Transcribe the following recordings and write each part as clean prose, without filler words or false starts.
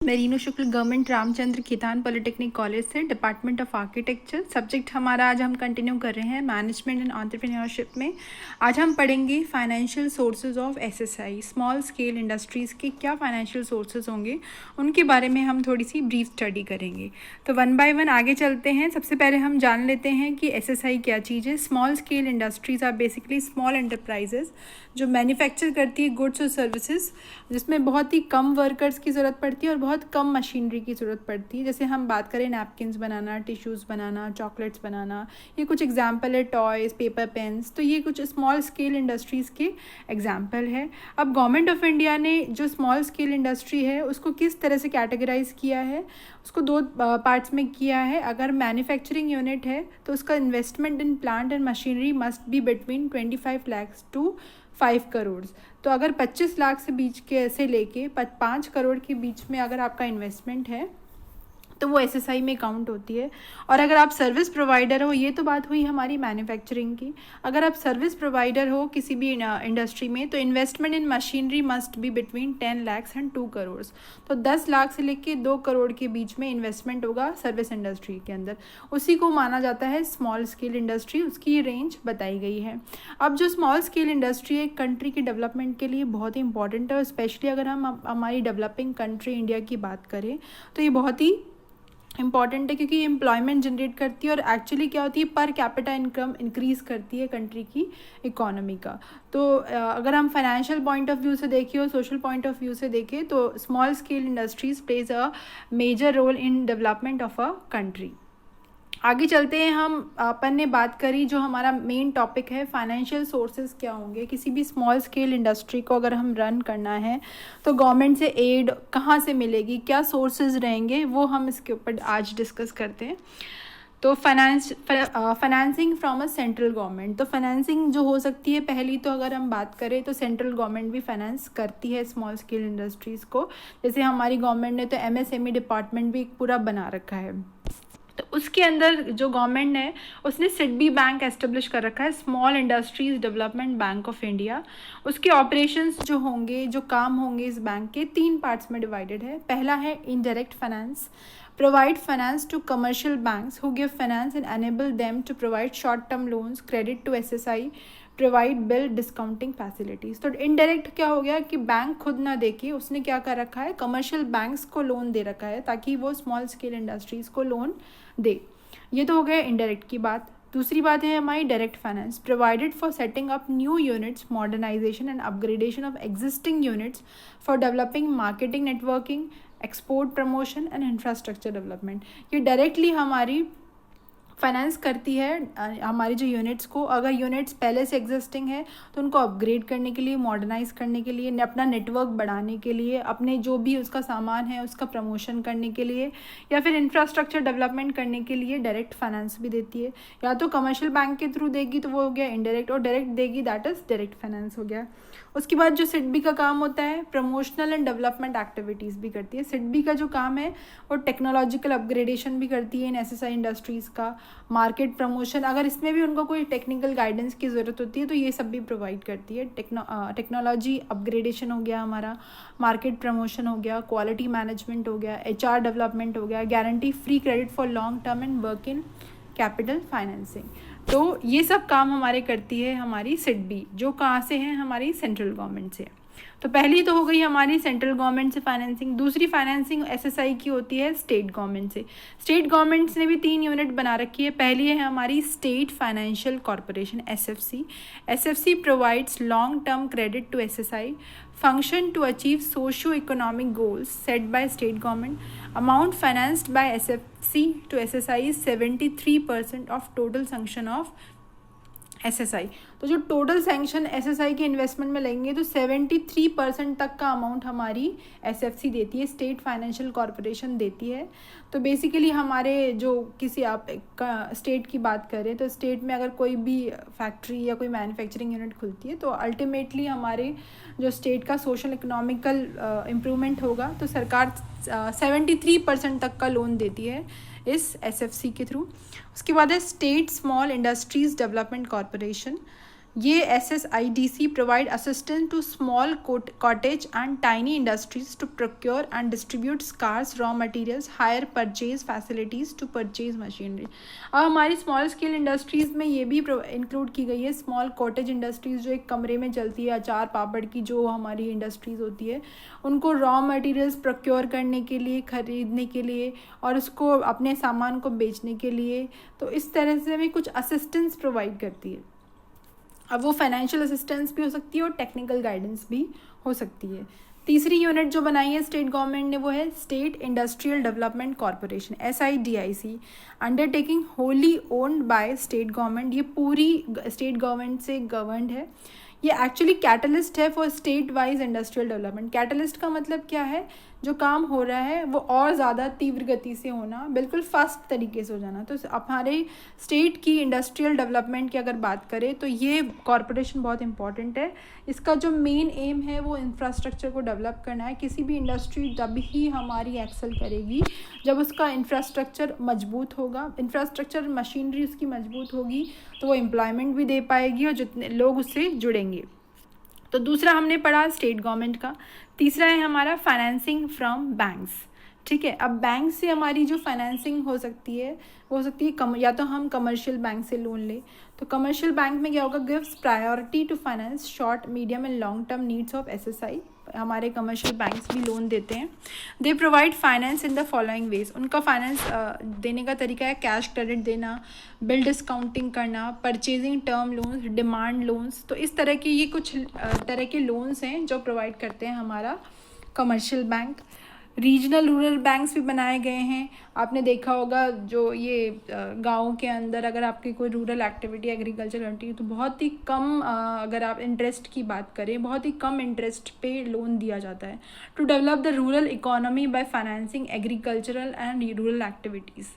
मैं Renu Shukla government Ramchandra Khetan polytechnic college से department of architecture. Subject हमारा आज हम कंटिन्यू कर रहे हैं मैनेजमेंट एंड एंटरप्रेन्योरशिप में। आज हम पढ़ेंगे financial sources of SSI, small scale industries के क्या फाइनेंशियल सोर्सेज होंगे उनके बारे में हम थोड़ी सी ब्रीफ स्टडी करेंगे। तो वन बाय वन आगे चलते हैं। सबसे पहले हम जान लेते हैं कि एसएसआई क्या चीज़ है। Small scale industries are basically small enterprises जो मैन्युफैक्चर करती है गुड्स और सर्विसेज, जिसमें बहुत ही कम वर्कर्स की ज़रूरत पड़ती है और बहुत कम मशीनरी की ज़रूरत पड़ती है। जैसे हम बात करें नैपकिन्स बनाना, टिश्यूज़ बनाना, चॉकलेट्स बनाना, ये कुछ एग्जाम्पल है। टॉयज़, पेपर पेन्स, तो ये कुछ स्मॉल स्केल इंडस्ट्रीज़ के एग्जाम्पल है। अब गवर्नमेंट ऑफ इंडिया ने जो स्मॉल स्केल इंडस्ट्री है उसको किस तरह से कैटेगराइज किया है, उसको दो पार्ट्स में किया है। अगर मैन्युफैक्चरिंग यूनिट है तो उसका investment in plant and machinery must be between 25 lakhs to 5 crore. तो अगर 25 लाख से बीच के से लेके 5 करोड़ के बीच में अगर आपका इन्वेस्टमेंट है तो वो एसएसआई में काउंट होती है। और अगर आप सर्विस प्रोवाइडर हो, ये तो बात हुई हमारी मैन्युफैक्चरिंग की, अगर आप सर्विस प्रोवाइडर हो किसी भी इंडस्ट्री में तो investment in machinery must be between 10 lakhs and 2 crore. तो 10 लाख से लेके 2 करोड़ के बीच में इन्वेस्टमेंट होगा सर्विस इंडस्ट्री के अंदर, उसी को माना जाता है स्मॉल स्केल इंडस्ट्री। उसकी ये रेंज बताई गई है। अब जो स्मॉल स्केल इंडस्ट्री है कंट्री के डेवलपमेंट के लिए बहुत ही इंपॉर्टेंट है, और स्पेशली अगर हम हमारी डेवलपिंग कंट्री इंडिया की बात करें तो ये बहुत ही इम्पॉर्टेंट है, क्योंकि एम्प्लॉयमेंट जनरेट करती है और एक्चुअली क्या होती है, पर कैपिटा इनकम इंक्रीज़ करती है कंट्री की इकोनॉमी का। तो अगर हम फाइनेंशियल पॉइंट ऑफ व्यू से देखें और सोशल पॉइंट ऑफ व्यू से देखें तो small scale industries plays a major role in development of a country. आगे चलते हैं। हम अपन ने बात करी जो हमारा मेन टॉपिक है फाइनेंशियल सोर्सेज क्या होंगे किसी भी स्मॉल स्केल इंडस्ट्री को अगर हम रन करना है तो गवर्नमेंट से एड कहाँ से मिलेगी, क्या सोर्सेज रहेंगे, वो हम इसके ऊपर आज डिस्कस करते हैं। तो financing from a central government, तो फाइनेंसिंग जो हो सकती है पहली तो अगर हम बात करें तो सेंट्रल गवर्नमेंट भी फाइनेंस करती है स्मॉल स्केल इंडस्ट्रीज़ को। जैसे हमारी गवर्नमेंट ने तो एमएसएमई डिपार्टमेंट भी पूरा बना रखा है, तो उसके अंदर जो गवर्नमेंट है उसने सिडबी बैंक एस्टेब्लिश कर रखा है, small industries development bank of India. उसके ऑपरेशंस जो होंगे, जो काम होंगे इस बैंक के 3 पार्ट्स में डिवाइडेड है। पहला है indirect finance, provide finance to commercial banks who give finance and enable them to provide short term loans, credit to SSI, provide bill discounting facilities. तो इनडायरेक्ट क्या हो गया कि बैंक खुद ना देके उसने क्या कर रखा है, कमर्शियल बैंक्स को लोन दे रखा है ताकि वो स्मॉल स्केल इंडस्ट्रीज़ को लोन दे। ये तो हो गया इनडायरेक्ट की बात। दूसरी बात है हमारी direct finance, provided for setting up new units, modernization and upgradation of existing units, for developing marketing, networking, export promotion and infrastructure development. ये डायरेक्टली हमारी फाइनेंस करती है हमारी जो यूनिट्स को। अगर यूनिट्स पहले से एग्जिस्टिंग है तो उनको अपग्रेड करने के लिए, मॉडर्नाइज करने के लिए, अपना नेटवर्क बढ़ाने के लिए, अपने जो भी उसका सामान है उसका प्रमोशन करने के लिए, या फिर इंफ्रास्ट्रक्चर डेवलपमेंट करने के लिए डायरेक्ट फाइनेंस भी देती है। या तो कमर्शियल बैंक के थ्रू देगी तो वो हो गया इनडायरेक्ट, और डायरेक्ट देगी दैट इज़ डायरेक्ट फाइनेंस हो गया। उसके बाद जो सिडबी का काम होता है प्रमोशनल एंड डेवलपमेंट एक्टिविटीज़ भी करती है। सिडबी का जो काम है वो टेक्नोलॉजिकल अपग्रेडेशन भी करती है इन एसएसआई इंडस्ट्रीज़ का, मार्केट प्रमोशन, अगर इसमें भी उनको कोई टेक्निकल गाइडेंस की ज़रूरत होती है तो ये सब भी प्रोवाइड करती है। टेक्नोलॉजी अपग्रेडेशन हो गया हमारा, मार्केट प्रमोशन हो गया, क्वालिटी मैनेजमेंट हो गया, एचआर डेवलपमेंट हो गया, guarantee free credit for long term and working capital financing. तो ये सब काम हमारे करती है हमारी सिडबी, जो कहाँ से है, हमारी सेंट्रल गवर्नमेंट से। तो पहली तो हो गई हमारी सेंट्रल गवर्नमेंट से फाइनेंसिंग। दूसरी फाइनेंसिंग एसएसआई की होती है स्टेट गवर्नमेंट से। स्टेट गवर्नमेंट्स ने भी 3 यूनिट बना रखी है। पहली है हमारी state financial corporation SFC. SFC provides long term credit to SSI, function to achieve socio-economic goals set by state government. Amount financed by SFC to SSI is 73% of total sanction of SSI. तो जो total sanction SSI के investment में लेंगे तो 73% तक का amount हमारी SFC देती है, स्टेट फाइनेंशियल कॉरपोरेशन देती है। तो बेसिकली हमारे जो किसी आप स्टेट की बात करें तो स्टेट में अगर कोई भी फैक्ट्री या कोई मैन्युफैक्चरिंग यूनिट खुलती है तो अल्टीमेटली हमारे जो स्टेट का सोशल इकोनॉमिकल इम्प्रूवमेंट होगा, तो सरकार 73% तक का लोन देती है इस एसएफसी के थ्रू। उसके बाद है state small industries development corporation. ये SSIDC provide assistance to small cottage and tiny industries to procure and distribute scarce raw materials, hire purchase facilities to purchase machinery. अब हमारी स्मॉल स्केल इंडस्ट्रीज़ में ये भी include की गई है small cottage industries, जो एक कमरे में चलती है, अचार पापड़ की जो हमारी इंडस्ट्रीज़ होती है, उनको रॉ मटेरियल्स प्रोक्योर करने के लिए, ख़रीदने के लिए और उसको अपने सामान को बेचने के लिए, तो इस तरह से भी कुछ असिस्टेंस प्रोवाइड करती है। अब वो फाइनेंशियल असिस्टेंस भी हो सकती है और टेक्निकल गाइडेंस भी हो सकती है। तीसरी यूनिट जो बनाई है स्टेट गवर्नमेंट ने वो है state industrial development corporation, SIDIC, undertaking wholly owned by state government. ये पूरी स्टेट गवर्नमेंट से गवर्नड है। ये एक्चुअली कैटलिस्ट है for state wise industrial development. Catalyst का मतलब क्या है, जो काम हो रहा है वो और ज़्यादा तीव्र गति से होना, बिल्कुल फास्ट तरीके से हो जाना। तो हमारे स्टेट की इंडस्ट्रियल डेवलपमेंट की अगर बात करें तो ये कॉरपोरेशन बहुत इंपॉर्टेंट है। इसका जो मेन एम है वो इंफ्रास्ट्रक्चर को डेवलप करना है। किसी भी इंडस्ट्री तब ही हमारी एक्सेल करेगी जब उसका इंफ्रास्ट्रक्चर मजबूत होगा, इंफ्रास्ट्रक्चर मशीनरी उसकी मजबूत होगी तो वो एम्प्लॉयमेंट भी दे पाएगी और जितने लोग उससे जुड़ेंगे। तो दूसरा हमने पढ़ा स्टेट गवर्नमेंट का। तीसरा है हमारा फाइनेंसिंग फ्रॉम बैंक्स। ठीक है, अब बैंक से हमारी जो फाइनेंसिंग हो सकती है वो हो सकती है या तो हम कमर्शियल बैंक से लोन लें। तो कमर्शियल बैंक में क्या होगा, gives priority to finance short medium and long term needs of SSI। हमारे कमर्शियल बैंक्स भी लोन देते हैं। They provide finance in the following ways. उनका फाइनेंस देने का तरीका है कैश क्रेडिट देना, बिल डिस्काउंटिंग करना, purchasing term loans, demand loans. तो इस तरह के ये कुछ तरह के लोन्स हैं जो प्रोवाइड करते हैं हमारा commercial bank. Regional rural banks भी बनाए गए हैं। आपने देखा होगा जो ये गाँव के अंदर अगर आपकी कोई रूरल एक्टिविटी एग्रीकल्चर एक्टिविटी तो बहुत ही कम अगर आप इंटरेस्ट की बात करें, बहुत ही कम इंटरेस्ट पे लोन दिया जाता है to develop the rural economy by financing agricultural and rural activities.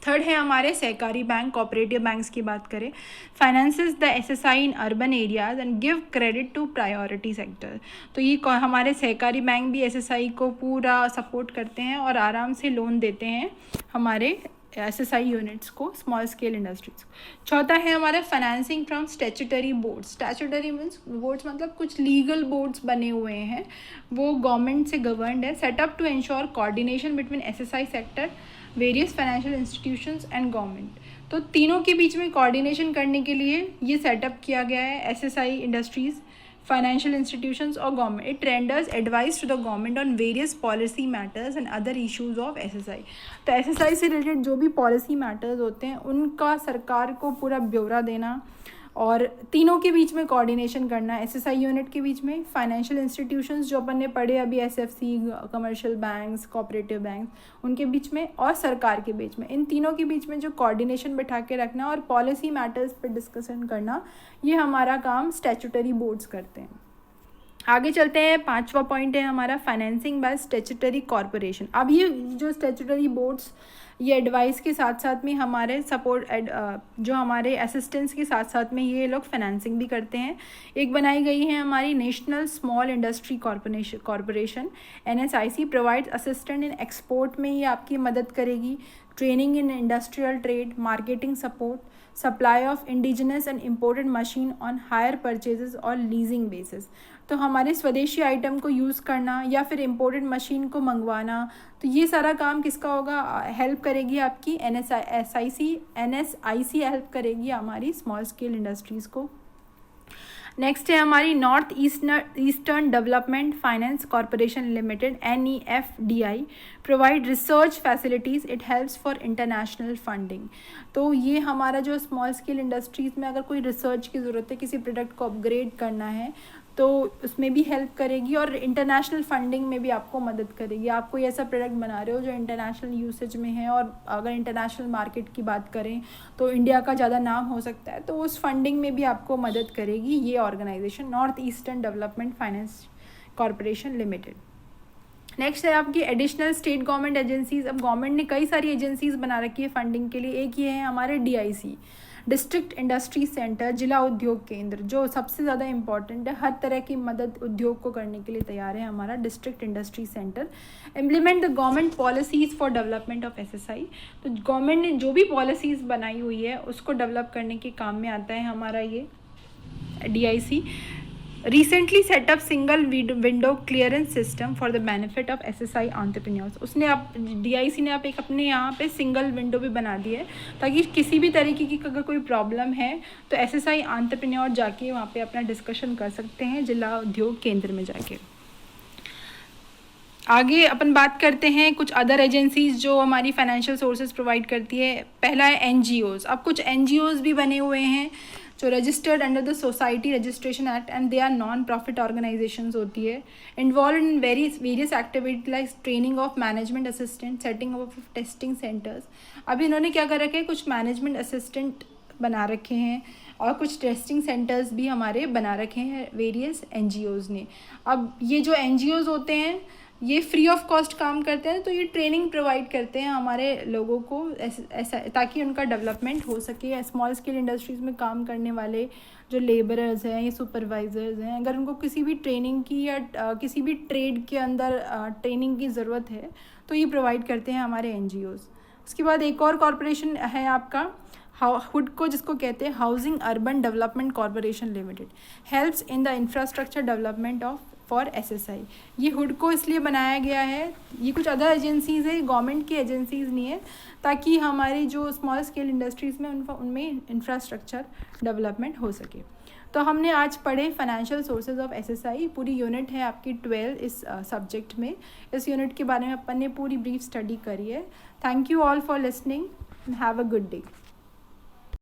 Third है हमारे सहकारी बैंक, कोऑपरेटिव बैंक्स की बात करें, finances the SSI in urban areas and give credit to priority sector. तो ये हमारे सहकारी बैंक भी SSI को पूरा सपोर्ट करते हैं और आराम से लोन देते हैं हमारे SSI यूनिट्स को, स्मॉल स्केल इंडस्ट्रीज। चौथा है हमारा financing from statutory boards. Statutory means boards मतलब कुछ लीगल बोर्ड्स बने हुए हैं, वो गवर्नमेंट से गवर्नड है, setup to ensure coordination between SSI sector, various financial institutions and government. तो तीनों के बीच में कोऑर्डिनेशन करने के लिए ये सेटअप किया गया है SSI इंडस्ट्रीज़, फाइनेंशियल इंस्टीट्यूशंस और government. It renders advice to the government on various policy matters and other issues of SSI। तो SSI से रिलेटेड जो भी पॉलिसी मैटर्स होते हैं उनका सरकार को पूरा ब्यौरा देना और तीनों के बीच में कोऑर्डिनेशन करना, SSI यूनिट के बीच में, फाइनेंशियल इंस्टीट्यूशंस जो अपन ने पढ़े अभी SFC, commercial banks, cooperative banks, उनके बीच में और सरकार के बीच में, इन तीनों के बीच में जो कोऑर्डिनेशन बैठा के रखना और पॉलिसी मैटर्स पर डिस्कशन करना, ये हमारा काम स्टैच्यूटरी बोर्ड्स करते हैं। आगे चलते हैं, पांचवा पॉइंट है हमारा फाइनेंसिंग बाय स्टैच्यूटरी कॉरपोरेशन। अब ये जो स्टैच्यूटरी बोर्ड्स ये एडवाइस के साथ साथ में हमारे सपोर्ट जो हमारे असिस्टेंस के साथ साथ में ये लोग फाइनेंसिंग भी करते हैं। एक बनाई गई है हमारी national small industry corporation, NSIC, provides assistant in export में, ये आपकी मदद करेगी, training in industrial trade, marketing support, supply of indigenous and imported machine on hire purchases और लीजिंग बेसिस। तो हमारे स्वदेशी आइटम को यूज़ करना या फिर इम्पोर्टेड मशीन को मंगवाना, तो ये सारा काम किसका होगा, हेल्प करेगी आपकी NSIC हेल्प करेगी हमारी स्मॉल स्केल इंडस्ट्रीज़ को। नेक्स्ट है हमारी north eastern development finance corporation limited, NEFDI, provide research facilities, it helps for international funding. तो ये हमारा जो स्मॉल स्केल इंडस्ट्रीज़ में अगर कोई रिसर्च की ज़रूरत है, किसी प्रोडक्ट को अपग्रेड करना है तो उसमें भी हेल्प करेगी और इंटरनेशनल फंडिंग में भी आपको मदद करेगी। आप कोई ऐसा प्रोडक्ट बना रहे हो जो इंटरनेशनल यूसेज में है और अगर इंटरनेशनल मार्केट की बात करें तो इंडिया का ज़्यादा नाम हो सकता है, तो उस फंडिंग में भी आपको मदद करेगी ये organization, north eastern development finance corporation limited. Next है आपकी एडिशनल स्टेट गवर्नमेंट एजेंसीज। अब गवर्नमेंट ने कई सारी एजेंसीज बना रखी है फंडिंग के लिए। एक ये है हमारे DIC, डिस्ट्रिक्ट इंडस्ट्री सेंटर, जिला उद्योग केंद्र, जो सबसे ज़्यादा इंपॉर्टेंट है, हर तरह की मदद उद्योग को करने के लिए तैयार है हमारा district industry centre. Implement the government policies for development of SSI। तो गवर्नमेंट ने जो भी पॉलिसीज़ बनाई हुई है उसको डेवलप करने के काम में आता है हमारा ये DIC recently set up single window clearance system for the benefit of SSI entrepreneurs। उसने अब DIC ने आप एक अपने यहाँ पे सिंगल विंडो भी बना दी है ताकि किसी भी तरीके की अगर कोई प्रॉब्लम है तो SSI entrepreneur जाके वहाँ पे अपना डिस्कशन कर सकते हैं जिला उद्योग केंद्र में जाके। आगे अपन बात करते हैं कुछ अदर एजेंसीज जो हमारी फाइनेंशियल सोर्सेज प्रोवाइड करती है। पहला है NGOs। अब कुछ NGOs भी बने हुए हैं जो registered under the society registration act and they are non profit organizations होती है, involve in various activity like training of management assistant, setting of testing centers. अभी इन्होंने क्या कर रखे हैं, कुछ मैनेजमेंट असिस्टेंट बना रखे हैं और कुछ टेस्टिंग सेंटर्स भी हमारे बना रखे हैं वेरियस NGOs ने। अब ये जो NGOs होते हैं ये फ्री ऑफ कॉस्ट काम करते हैं, तो ये ट्रेनिंग प्रोवाइड करते हैं हमारे लोगों को ऐसा ताकि उनका डेवलपमेंट हो सके। स्मॉल स्केल इंडस्ट्रीज़ में काम करने वाले जो लेबरर्स हैं या सुपरवाइजर्स हैं, अगर उनको किसी भी ट्रेनिंग की या किसी भी ट्रेड के अंदर ट्रेनिंग की ज़रूरत है तो ये प्रोवाइड करते हैं हमारे NGOs। उसके बाद एक और कॉरपोरेशन है आपका हुडको, जिसको कहते हैं housing urban development corporation limited, helps in the infrastructure development of for SSI। ये हुडको इसलिए बनाया गया है, ये कुछ अदर एजेंसीज़ है, गवर्नमेंट की एजेंसीज़ नहीं है, ताकि हमारी जो स्मॉल स्केल इंडस्ट्रीज़ में उनमें इंफ्रास्ट्रक्चर डेवलपमेंट हो सके। तो हमने आज पढ़े फाइनेंशियल सोर्सेज ऑफ SSI। पूरी यूनिट है आपकी 12 इस सब्जेक्ट में। इस यूनिट के बारे में अपन ने पूरी ब्रीफ स्टडी करी है। Thank you all for listening and have a good day.